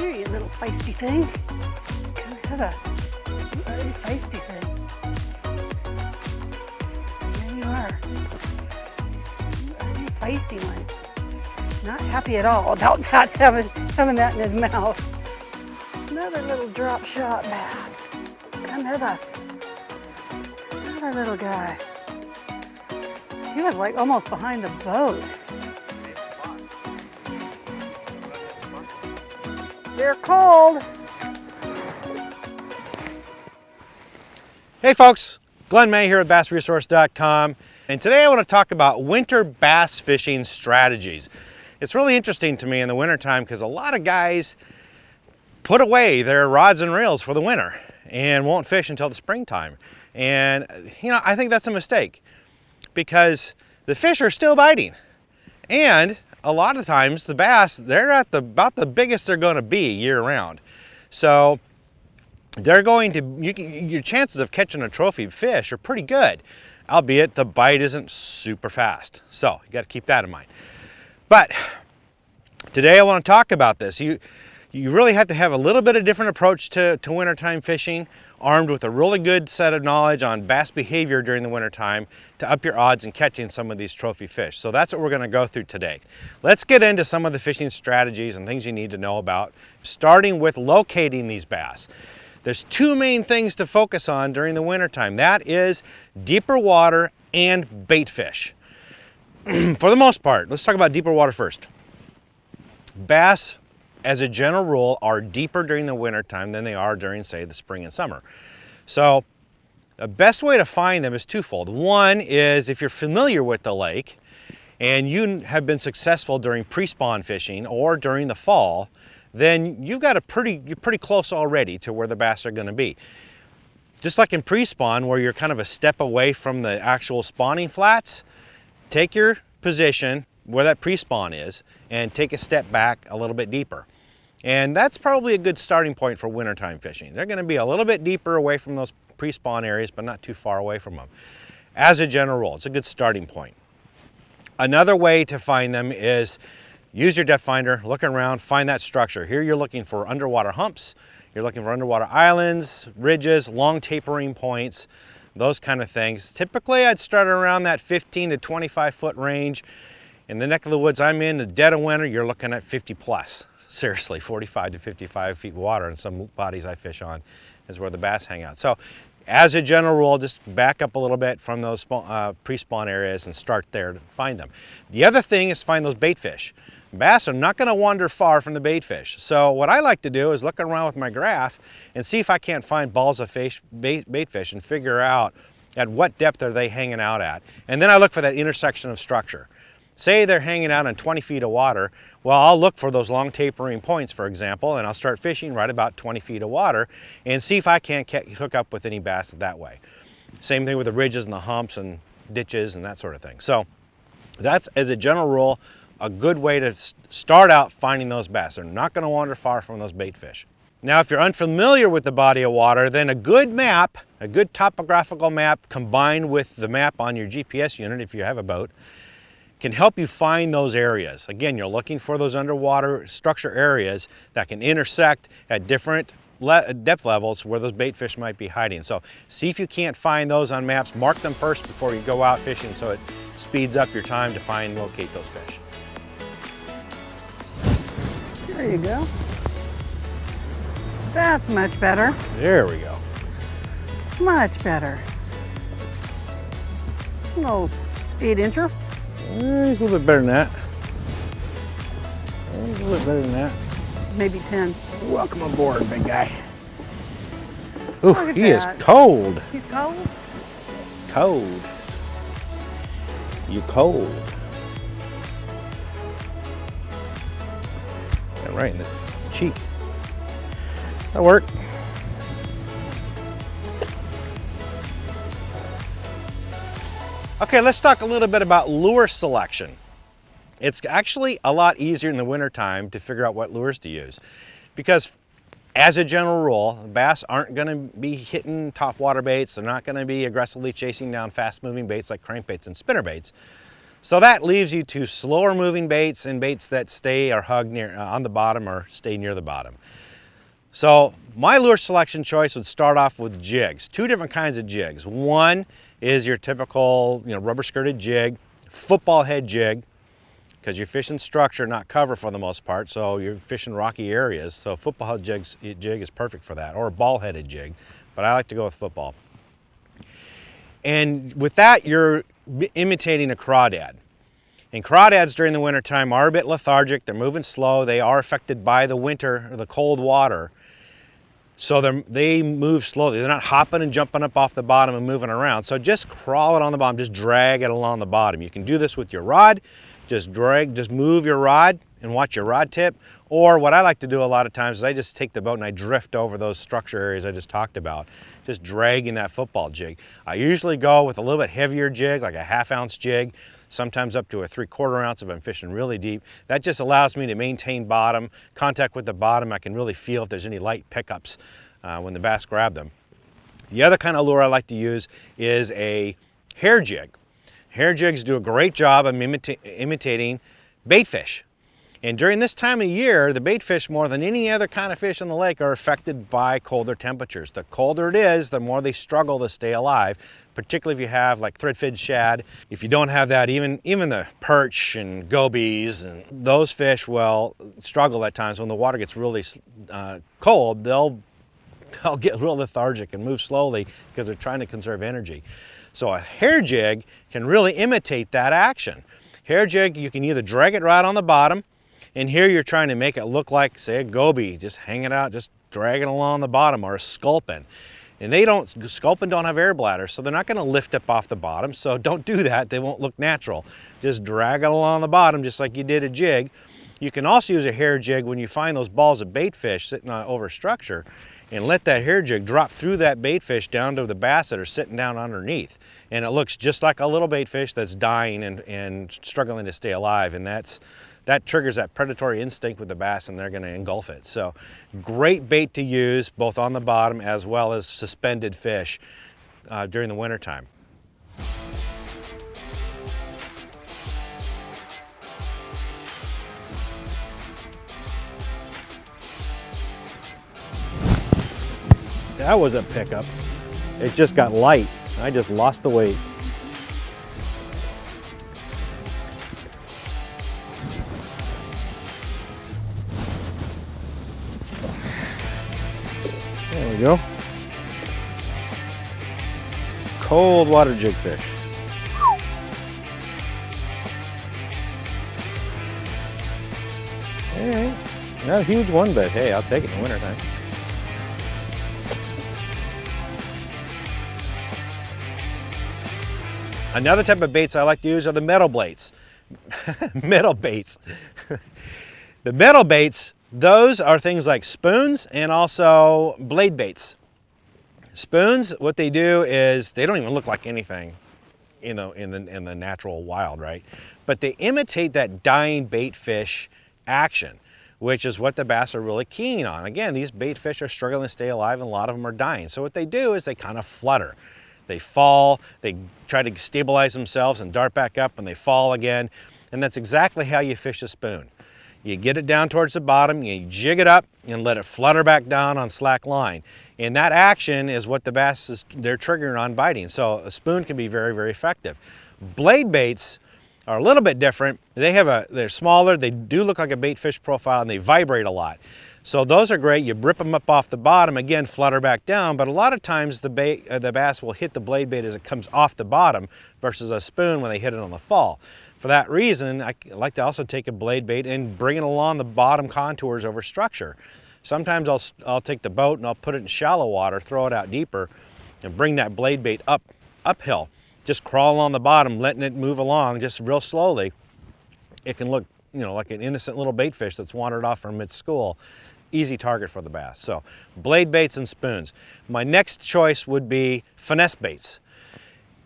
Here, you little feisty thing. Come hither. You are a feisty thing. There you are. You are a feisty one. Not happy at all about that, having that in his mouth. Another little drop shot bass. Come hither. Another little guy. He was like almost behind the boat. They're cold. Hey folks, Glenn May here at bassresource.com, and today I want to talk about winter bass fishing strategies. It's really interesting to me in the wintertime because a lot of guys put away their rods and reels for the winter and won't fish until the springtime. And I think that's a mistake because the fish are still biting. And a lot of times the bass, they're at about the biggest they're going to be year round. So they're going to, your chances of catching a trophy fish are pretty good, albeit the bite isn't super fast. So you got to keep that in mind. But today I want to talk about this. You really have to have a little bit of different approach to wintertime fishing, armed with a really good set of knowledge on bass behavior during the wintertime to up your odds in catching some of these trophy fish. So that's what we're going to go through today. Let's get into some of the fishing strategies and things you need to know about, starting with locating these bass. There's two main things to focus on during the wintertime. That is deeper water and bait fish. For the most part, let's talk about deeper water first. Bass, as a general rule, are deeper during the wintertime than they are during, say, the spring and summer. So the best way to find them is twofold. One is if you're familiar with the lake and you have been successful during pre-spawn fishing or during the fall, then you're pretty close already to where the bass are going to be. Just like in pre-spawn, where you're kind of a step away from the actual spawning flats, take your position where that pre-spawn is and take a step back a little bit deeper. And that's probably a good starting point for wintertime fishing. They're going to be a little bit deeper away from those pre-spawn areas, but not too far away from them. As a general rule, it's a good starting point. Another way to find them is use your depth finder, look around, find that structure. Here you're looking for underwater humps, you're looking for underwater islands, ridges, long tapering points, those kind of things. Typically I'd start around that 15 to 25 foot range. In the neck of the woods I'm in, the dead of winter, you're looking at 50 plus. Seriously, 45 to 55 feet water in some bodies I fish on is where the bass hang out. So as a general rule, just back up a little bit from those pre-spawn areas and start there to find them. The other thing is find those bait fish. Bass are not going to wander far from the bait fish. So what I like to do is look around with my graph and see if I can't find balls of bait fish and figure out at what depth are they hanging out at. And then I look for that intersection of structure. Say they're hanging out on 20 feet of water, well, I'll look for those long tapering points, for example, and I'll start fishing right about 20 feet of water and see if I can't hook up with any bass that way. Same thing with the ridges and the humps and ditches and that sort of thing. So that's, as a general rule, a good way to start out finding those bass. They're not going to wander far from those bait fish. Now, if you're unfamiliar with the body of water, then a good map, a good topographical map combined with the map on your GPS unit, if you have a boat, can help you find those areas. Again, you're looking for those underwater structure areas that can intersect at different depth levels where those bait fish might be hiding. So see if you can't find those on maps. Mark them first before you go out fishing so it speeds up your time to find and locate those fish. There you go. That's much better. There we go. Much better. A little 8-incher. He's a little bit better than that. He's a little bit better than that. Maybe 10. Welcome aboard, big guy. Ooh, he is that. cold. He's cold? Cold. You cold. Yeah, right in the cheek. That'll work. Okay, let's talk a little bit about lure selection. It's actually a lot easier in the wintertime to figure out what lures to use because, as a general rule, bass aren't going to be hitting top water baits. They're not going to be aggressively chasing down fast moving baits like crankbaits and spinnerbaits. So that leaves you to slower moving baits and baits that stay or hug near on the bottom or stay near the bottom. So my lure selection choice would start off with jigs, two different kinds of jigs. One is your typical, rubber skirted jig, football head jig, because you're fishing structure, not cover for the most part, so you're fishing rocky areas. So football head jig is perfect for that, or a ball headed jig, but I like to go with football. And with that, you're imitating a crawdad. And crawdads during the wintertime are a bit lethargic, they're moving slow, they are affected by the winter, or the cold water. So they move slowly. They're not hopping and jumping up off the bottom and moving around. So just crawl it on the bottom, just drag it along the bottom. You can do this with your rod, just move your rod and watch your rod tip. Or what I like to do a lot of times is I just take the boat and I drift over those structure areas I just talked about, just dragging that football jig. I usually go with a little bit heavier jig, like a 1/2 ounce jig, sometimes up to a 3/4 ounce if I'm fishing really deep. That just allows me to maintain bottom, contact with the bottom. I can really feel if there's any light pickups when the bass grab them. The other kind of lure I like to use is a hair jig. Hair jigs do a great job of imitating baitfish. And during this time of year, the baitfish, more than any other kind of fish in the lake, are affected by colder temperatures. The colder it is, the more they struggle to stay alive, particularly if you have like threadfin shad. If you don't have that, even the perch and gobies and those fish will struggle at times when the water gets really cold. They'll get real lethargic and move slowly because they're trying to conserve energy. So a hair jig can really imitate that action. Hair jig, you can either drag it right on the bottom, and here you're trying to make it look like, say, a goby, just hang it out, just drag it along the bottom, or a sculpin. And sculpin don't have air bladders, so they're not gonna lift up off the bottom, so don't do that, they won't look natural. Just drag it along the bottom just like you did a jig. You can also use a hair jig when you find those balls of baitfish sitting over structure, and let that hair jig drop through that baitfish down to the bass that are sitting down underneath. And it looks just like a little baitfish that's dying and struggling to stay alive, and that triggers that predatory instinct with the bass, and they're going to engulf it. So great bait to use both on the bottom as well as suspended fish during the wintertime. That was a pickup. It just got light. I just lost the weight. There we go. Cold water jigfish. All right. Not a huge one, but hey, I'll take it in the wintertime. Another type of baits I like to use are the metal baits. Metal baits. The metal baits, those are things like spoons and also blade baits. Spoons, what they do is they don't even look like anything, in the natural wild, right? But they imitate that dying bait fish action, which is what the bass are really keen on. Again, these bait fish are struggling to stay alive, and a lot of them are dying. So what they do is they kind of flutter. They fall, they try to stabilize themselves and dart back up, and they fall again. And that's exactly how you fish a spoon. You get it down towards the bottom, you jig it up and let it flutter back down on slack line. And that action is what the bass they're triggering on biting. So a spoon can be very, very effective. Blade baits are a little bit different. They're smaller, they do look like a bait fish profile, and they vibrate a lot. So those are great. You rip them up off the bottom, again, flutter back down, but a lot of times the bass will hit the blade bait as it comes off the bottom versus a spoon when they hit it on the fall. For that reason, I like to also take a blade bait and bring it along the bottom contours over structure. Sometimes I'll take the boat and I'll put it in shallow water, throw it out deeper, and bring that blade bait uphill. Just crawl along the bottom, letting it move along just real slowly. It can look, like an innocent little bait fish that's wandered off from its school. Easy target for the bass. So blade baits and spoons. My next choice would be finesse baits,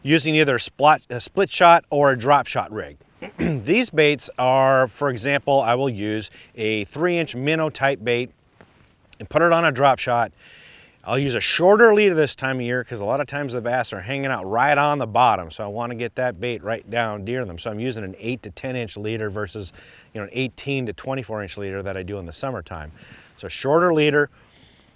using either a split shot or a drop shot rig. These baits are, for example, I will use a 3-inch minnow type bait and put it on a drop shot. I'll use a shorter leader this time of year because a lot of times the bass are hanging out right on the bottom. So I want to get that bait right down near them. So I'm using an 8 to 10 inch leader versus, you know, an 18 to 24 inch leader that I do in the summertime. So shorter leader,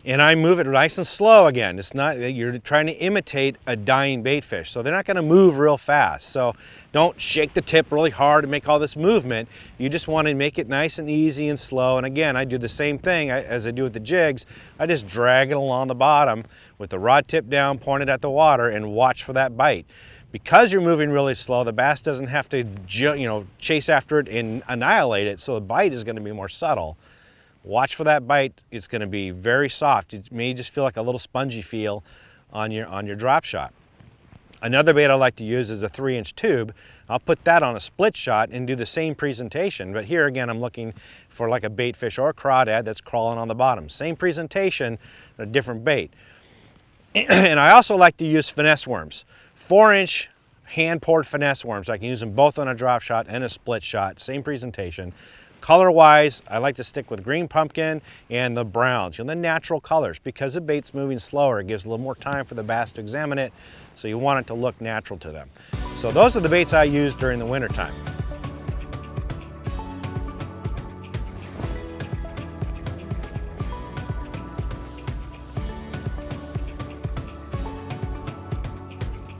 and I move it nice and slow again. It's not that you're trying to imitate a dying bait fish. So they're not going to move real fast. So don't shake the tip really hard and make all this movement. You just want to make it nice and easy and slow. And again, I do the same thing as I do with the jigs. I just drag it along the bottom with the rod tip down, pointed at the water, and watch for that bite. Because you're moving really slow, the bass doesn't have to, you know, chase after it and annihilate it. So the bite is going to be more subtle. Watch for that bite. It's going to be very soft. It may just feel like a little spongy feel on your drop shot. Another bait I like to use is a 3-inch tube. I'll put that on a split shot and do the same presentation. But here again, I'm looking for like a bait fish or a crawdad that's crawling on the bottom. Same presentation, a different bait. And I also like to use finesse worms. 4-inch hand-poured finesse worms. I can use them both on a drop shot and a split shot. Same presentation. Color-wise, I like to stick with green pumpkin and the browns, you know, the natural colors. Because the bait's moving slower, it gives a little more time for the bass to examine it, so you want it to look natural to them. So those are the baits I use during the winter time.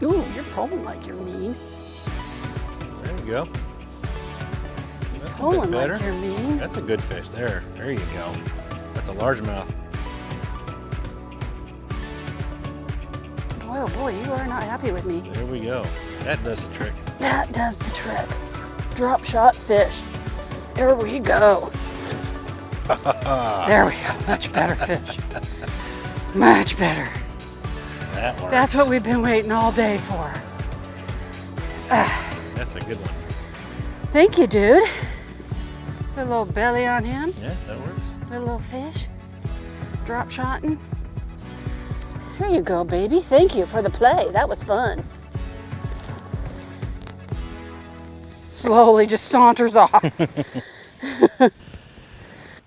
Ooh, you're pulling like you're mean. There you go. That's Pulling like you're mean. That's a good fish there. There you go. That's a largemouth. Boy, oh boy, you are not happy with me. There we go. That does the trick. That does the trick. Drop shot fish. There we go. There we go. Much better fish. Much better. That works. That's what we've been waiting all day for. That's a good one. Thank you, dude. Put a little belly on him. Yeah, that works. Put a little fish. Drop shotting. There you go, baby. Thank you for the play. That was fun. Slowly just saunters off.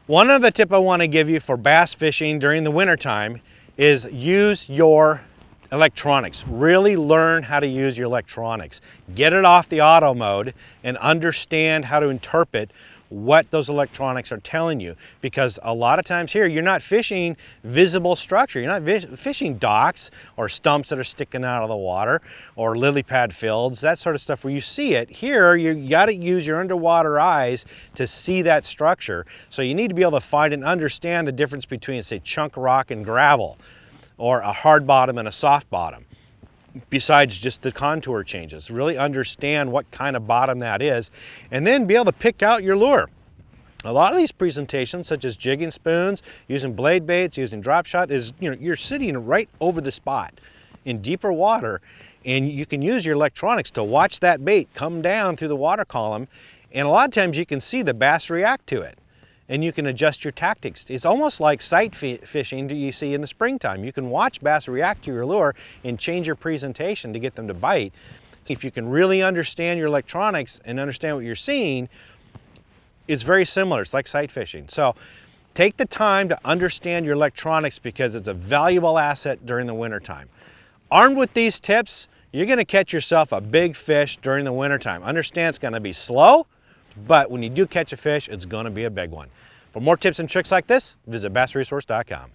One other tip I want to give you for bass fishing during the wintertime is use your electronics. Really learn how to use your electronics. Get it off the auto mode and understand how to interpret what those electronics are telling you, because a lot of times here you're not fishing visible structure. You're not fishing docks or stumps that are sticking out of the water or lily pad fields, that sort of stuff where you see it. Here you got to use your underwater eyes to see that structure. So you need to be able to find and understand the difference between, say, chunk rock and gravel, or a hard bottom and a soft bottom, besides just the contour changes. Really understand what kind of bottom that is, and then be able to pick out your lure. A lot of these presentations, such as jigging spoons, using blade baits, using drop shot, is, you know, you're sitting right over the spot in deeper water, and you can use your electronics to watch that bait come down through the water column, and a lot of times you can see the bass react to it, and you can adjust your tactics. It's almost like sight fishing that you see in the springtime. You can watch bass react to your lure and change your presentation to get them to bite. If you can really understand your electronics and understand what you're seeing, it's very similar. It's like sight fishing. So take the time to understand your electronics, because it's a valuable asset during the wintertime. Armed with these tips, you're gonna catch yourself a big fish during the wintertime. Understand it's gonna be slow, but when you do catch a fish, it's gonna be a big one. For more tips and tricks like this, visit bassresource.com.